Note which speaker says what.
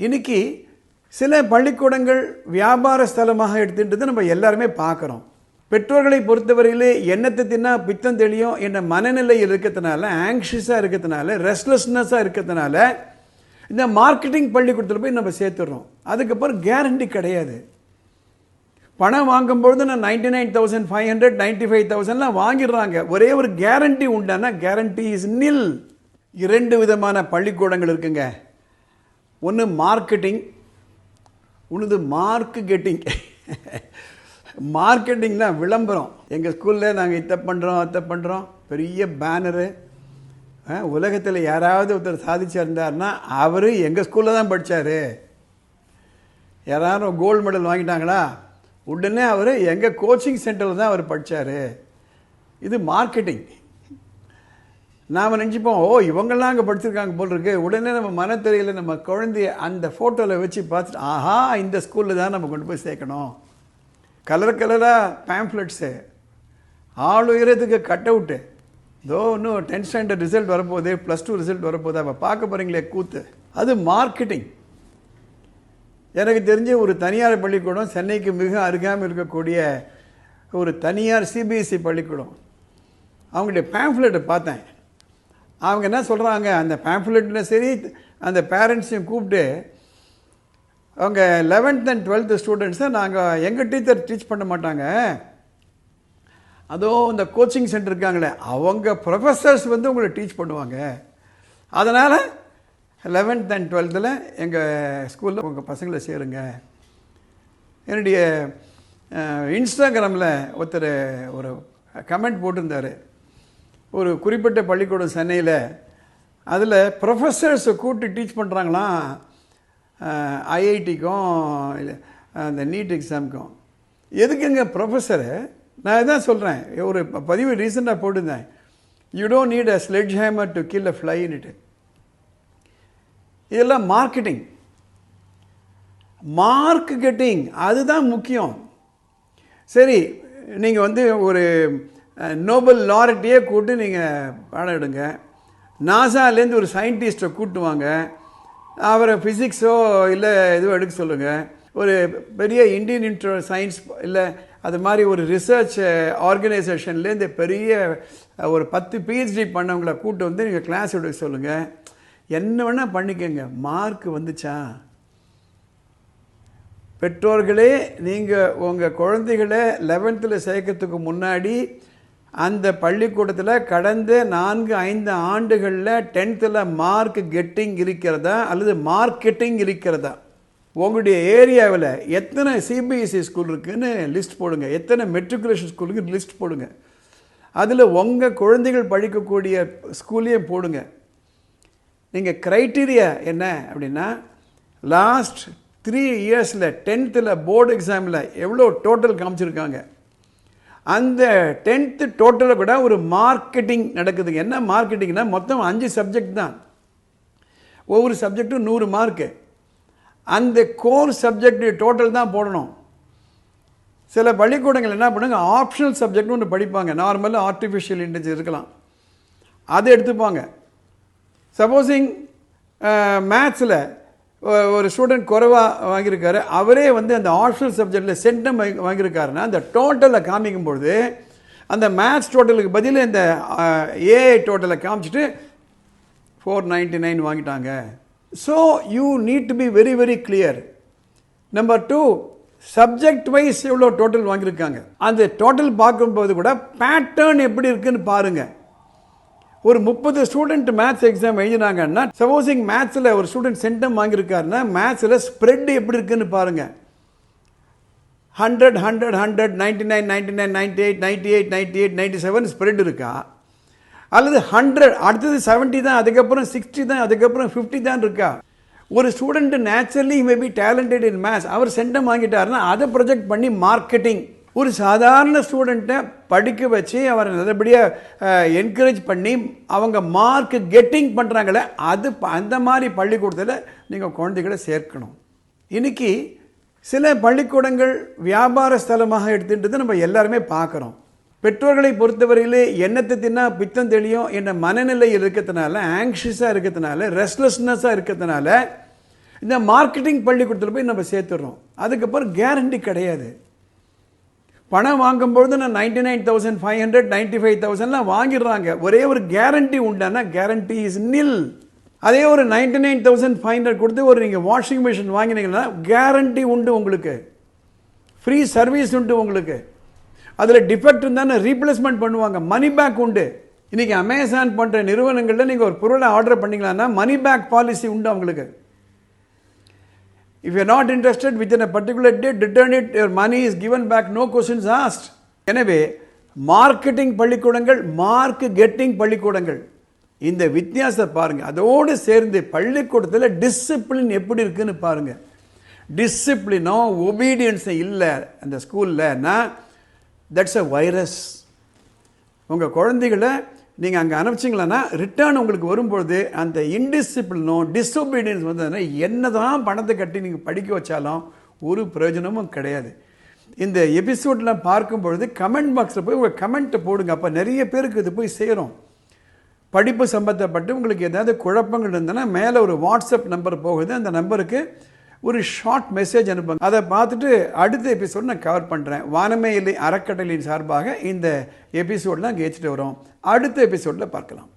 Speaker 1: இன்னைக்கு சில பள்ளிக்கூடங்கள் வியாபார ஸ்தலமாக எடுத்துட்டு நம்ம எல்லாருமே பார்க்குறோம். பெற்றோர்களை பொறுத்தவரையிலே எண்ணத்தை தின்னா பித்தம் தெளியும் என்ற மனநிலை இருக்கிறதுனால, ஆங்ஷியஸாக இருக்கிறதுனால, ரெஸ்ட்லெஸ்னஸாக இருக்கிறதுனால இந்த மார்க்கெட்டிங் பள்ளிக்கூடத்தில் போய் நம்ம சேர்த்துடுறோம். அதுக்கப்புறம் கேரண்டி கிடையாது. பணம் வாங்கும்பொழுது நான் 99,500 95,000 வாங்கிடுறாங்க. ஒரே ஒரு கேரண்டி உண்டானா கேரண்டி இஸ் நில். 2 விதமான பள்ளிக்கூடங்கள் இருக்குங்க. ஒன்று மார்க்கெட்டிங், ஒன்று மார்க் கெட்டிங். மார்க்கெட்டிங்னா விளம்பரம். எங்கள் ஸ்கூலில் நாங்கள் இதை பண்ணுறோம் அதை பண்ணுறோம், பெரிய பேனரு. உலகத்தில் யாராவது ஒருத்தர் சாதிச்சு இருந்தார்னா அவர் எங்கள் ஸ்கூலில் தான் படித்தார். யாராரும் கோல்டு மெடல் வாங்கிட்டாங்களா, உடனே அவர் எங்கள் கோச்சிங் சென்டரில் தான் அவர் படித்தார். இது மார்க்கெட்டிங். நாம் நினச்சிப்போம், ஓ இவங்கெல்லாம் அங்கே படிச்சிருக்காங்க போல் இருக்கு. உடனே நம்ம மனத்தெரியில் நம்ம குழந்தைய அந்த ஃபோட்டோவில் வச்சு பார்த்துட்டு, ஆஹா இந்த ஸ்கூலில் தான் நம்ம கொண்டு போய் சேர்க்கணும். கலர் கலராக பேம்ப்ளெட்ஸு, ஆள் உயரத்துக்கு கட் அவுட்டு. இதோ இன்னும் 10th ஸ்டாண்டர்ட் ரிசல்ட் வரப்போகுது, +2 ரிசல்ட் வரப்போகுது, அப்போ பார்க்க போகிறீங்களே கூத்து. அது மார்க்கெட்டிங். எனக்கு தெரிஞ்ச ஒரு தனியார் பள்ளிக்கூடம், சென்னைக்கு மிக அருகாமல் இருக்கக்கூடிய ஒரு தனியார் சிபிஎஸ்சி பள்ளிக்கூடம். அவங்களுடைய பேம்ப்ளெட்டை பார்த்தேன். அவங்க என்ன சொல்கிறாங்க, அந்த பேம்ப்ளெட்டில் சரி அந்த பேரண்ட்ஸையும் கூப்பிட்டு, அவங்க 11th and 12th ஸ்டூடெண்ட்ஸை நாங்கள் எங்கள் டீச்சர் டீச் பண்ண மாட்டாங்க, அதோ இந்த கோச்சிங் சென்டர் இருக்காங்களே அவங்க ப்ரொஃபஸர்ஸ் வந்து உங்களை டீச் பண்ணுவாங்க. அதனால் 11th and 12th எங்கள் ஸ்கூலில் உங்கள் பசங்களை சேருங்க. என்னுடைய இன்ஸ்டாகிராமில் ஒருத்தர் ஒரு கமெண்ட் போட்டிருந்தார். ஒரு குறிப்பிட்ட பள்ளிக்கூடம் சென்னையில், அதில் ப்ரொஃபஸர்ஸை கூப்பிட்டு டீச் பண்ணுறாங்களாம் ஐஐடிக்கும் அந்த நீட் எக்ஸாமுக்கும். எதுக்குங்க ப்ரொஃபஸரு? நான் இதான் சொல்கிறேன். ஒரு பதிவு ரீசெண்டாக போட்டிருந்தேன். You don't need a sledge hammer to kill a fly in it. இதெல்லாம் மார்க்கெட்டிங், மார்க் கெட்டிங், அதுதான் முக்கியம். சரி, நீங்கள் வந்து ஒரு நோபல் லாரட்டியே கூப்பிட்டு நீங்கள் பாடம் எடுங்க. நாசாலேருந்து ஒரு சயின்டிஸ்ட்டை கூப்பிட்டு வாங்க, அவரை ஃபிசிக்ஸோ இல்லை எதுவும் எடுக்க சொல்லுங்கள். ஒரு பெரிய இந்தியன் இன்ஸ்டிடியூட் ஆஃப் சயின்ஸ் இல்லை அது மாதிரி ஒரு ரிசர்ச் ஆர்கனைசேஷன்லேருந்து பெரிய ஒரு 10 PhD பண்ணவங்களை கூப்பிட்டு வந்து நீங்கள் கிளாஸ் எடுக்க சொல்லுங்கள். என்ன வேணால் பண்ணிக்கோங்க. மார்க் வந்துச்சா? பெற்றோர்களே, நீங்கள் உங்கள் குழந்தைகளை 11th சேர்க்கறதுக்கு முன்னாடி அந்த பள்ளிக்கூடத்தில் கடந்த 4-5 ஆண்டுகளில் 10th மார்க் கெட்டிங் இருக்கிறதா அல்லது மார்க்கெட்டிங் இருக்கிறதா? உங்களுடைய ஏரியாவில் எத்தனை சிபிஎஸ்சி ஸ்கூல் இருக்குதுன்னு லிஸ்ட் போடுங்க, எத்தனை மெட்ரிகுலேஷன் ஸ்கூலுக்கு லிஸ்ட் போடுங்க. அதில் உங்கள் குழந்தைகள் படிக்கக்கூடிய ஸ்கூல்லையும் போடுங்க. நீங்கள் க்ரைட்டீரியா என்ன அப்படின்னா, லாஸ்ட் 3 இயர்ஸில் 10th போர்டு எக்ஸாமில் எவ்வளோ டோட்டல் காமிச்சிருக்காங்க. அந்த 10th டோட்டலில் கூட ஒரு மார்க்கெட்டிங் நடக்குதுங்க. என்ன மார்க்கெட்டிங்னா, மொத்தம் 5 சப்ஜெக்ட் தான். ஒவ்வொரு சப்ஜெக்டும் 100 மார்க்கு. அந்த கோர் சப்ஜெக்ட் டோட்டல் தான் போடணும். சில பள்ளிக்கூடங்கள் என்ன பண்ணுங்க, ஆப்ஷனல் சப்ஜெக்ட்னு ஒன்று படிப்பாங்க. நார்மலாக ஆர்டிஃபிஷியல் இன்டெலிஜென்ஸ் இருக்கலாம், அதை எடுத்துப்பாங்க. சப்போஸிங் மேத்ஸில் ஒரு ஸ்டூடெண்ட் குறைவாக வாங்கியிருக்காரு, அவரே வந்து அந்த ஆப்ஷனல் சப்ஜெக்டில் சென்டம் வாங்கியிருக்காருன்னா அந்த டோட்டலை காமிக்கும்பொழுது அந்த மேத்ஸ் டோட்டலுக்கு பதில் இந்த ஏஐ டோட்டலை காமிச்சிட்டு 499 வாங்கிட்டாங்க. So you need to be very very clear. Number 2, subject wise எவ்வளோ டோட்டல் வாங்கியிருக்காங்க. அந்த டோட்டல் பார்க்கும்போது கூட பேட்டர்ன் எப்படி இருக்குன்னு பாருங்கள். ஒரு 30 ஸ்டூடெண்ட் மேத்ஸ் எக்ஸாம் எழுதினாங்கன்னா, சப்போஸிங் மேத்ஸில் ஒரு ஸ்டூடெண்ட் சென்டம் வாங்கியிருக்காருன்னா மேத்ஸில் ஸ்ப்ரெட் எப்படி இருக்குன்னு பாருங்கள். 100 100 100 99 99 98 98 98 97 ஸ்ப்ரெட் இருக்கா, அல்லது 100 அடுத்தது 70 தான், அதுக்கப்புறம் 60 தான், அதுக்கப்புறம் 50 தான் இருக்கா? ஒரு student naturally may be talented in maths, அவர் சென்டம் வாங்கிட்டாருன்னா அதை ப்ரொஜெக்ட் பண்ணி மார்க்கெட்டிங். ஒரு சாதாரண ஸ்டூடெண்ட்டை படிக்க வச்சு அவரை நல்லபடியாக என்கரேஜ் பண்ணி அவங்க மார்க் கெட்டிங் பண்ணுறாங்களே, அது அந்த மாதிரி பள்ளிக்கூடத்தில் நீங்கள் குழந்தைகளை சேர்க்கணும். இன்றைக்கி சில பள்ளிக்கூடங்கள் வியாபார ஸ்தலமாக எடுத்துகிட்டு நம்ம எல்லாருமே பார்க்குறோம். பெற்றோர்களை பொறுத்தவரையிலே எண்ணத்தை தின்னா பித்தம் தெளியும் என்ற மனநிலை இருக்கிறதுனால, ஆங்ஷியஸாக இருக்கிறதுனால, ரெஸ்ட்லெஸ்னஸாக இருக்கிறதுனால இந்த மார்க்கெட்டிங் பள்ளிக்கூடத்தில் போய் நம்ம சேர்த்துடுறோம். அதுக்கப்புறம் கேரண்டி கிடையாது. பணம் வாங்கும்பொழுது நான் 99,500 95,000 வாங்கிடுறாங்க. ஒரே ஒரு கேரண்டி உண்டானா கேரண்டி இஸ் நில். அதே ஒரு 99,500 கொடுத்து ஒரு நீங்கள் வாஷிங் மிஷின் வாங்கினீங்கன்னா கேரண்டி உண்டு, உங்களுக்கு ஃப்ரீ சர்வீஸ் உண்டு, உங்களுக்கு அதில் டிஃபெக்ட் இருந்தால் ரீப்ளேஸ்மெண்ட் பண்ணுவாங்க, மணி பேக் உண்டு. இன்றைக்கி அமேசான் போன்ற நிறுவனங்களில் நீங்கள் ஒரு பொருளை ஆர்டர் பண்ணிங்களான்னா மணி பேக் பாலிசி உண்டு அவங்களுக்கு. If you are not interested within a particular date, return it, your money is given back, no questions asked. எனவே மார்க்கெட்டிங் பள்ளிக்கூடங்கள், மார்க் கெட்டிங் பள்ளிக்கூடங்கள், இந்த வித்தியாசத்தை பாருங்க. அதோடு சேர்ந்து பள்ளிக்கூடத்தில் டிசிப்ளின் எப்படி இருக்குன்னு பாருங்க. டிசிப்ளினோ ஒபீடியன்ஸோ இல்லை அந்த ஸ்கூல்லனா தட்ஸ் அ வைரஸ். உங்கள் குழந்தைகளை நீங்கள் அங்கே அனுப்பிச்சிங்களன்னா ரிட்டர்ன் உங்களுக்கு வரும்பொழுது அந்த இன்டிசிப்ளினோ டிஸ்ஒபீடியன்ஸ் வந்ததுன்னா என்ன தான் பணத்தை கட்டி நீங்கள் படிக்க வச்சாலும் ஒரு பிரயோஜனமும் கிடையாது. இந்த எபிசோடெலாம் பார்க்கும்பொழுது கமெண்ட் பாக்ஸில் போய் உங்கள் கமெண்ட்டை போடுங்க. அப்போ நிறைய பேருக்கு இது போய் சேரும். படிப்பு சம்பந்தப்பட்டு உங்களுக்கு ஏதாவது குழப்பங்கள் இருந்ததுன்னா மேலே ஒரு வாட்ஸ்அப் நம்பர் போகுது, அந்த நம்பருக்கு ஒரு ஷார்ட் மெசேஜ் அனுப்புங்க. அதை பார்த்துட்டு அடுத்த எபிசோடு நான் கவர் பண்ணுறேன். வானமே இல்லை அறக்கட்டளையின் சார்பாக இந்த எபிசோடெலாம் கேட்டுட்டு வரோம். அடுத்த எபிசோடில் பார்க்கலாம்.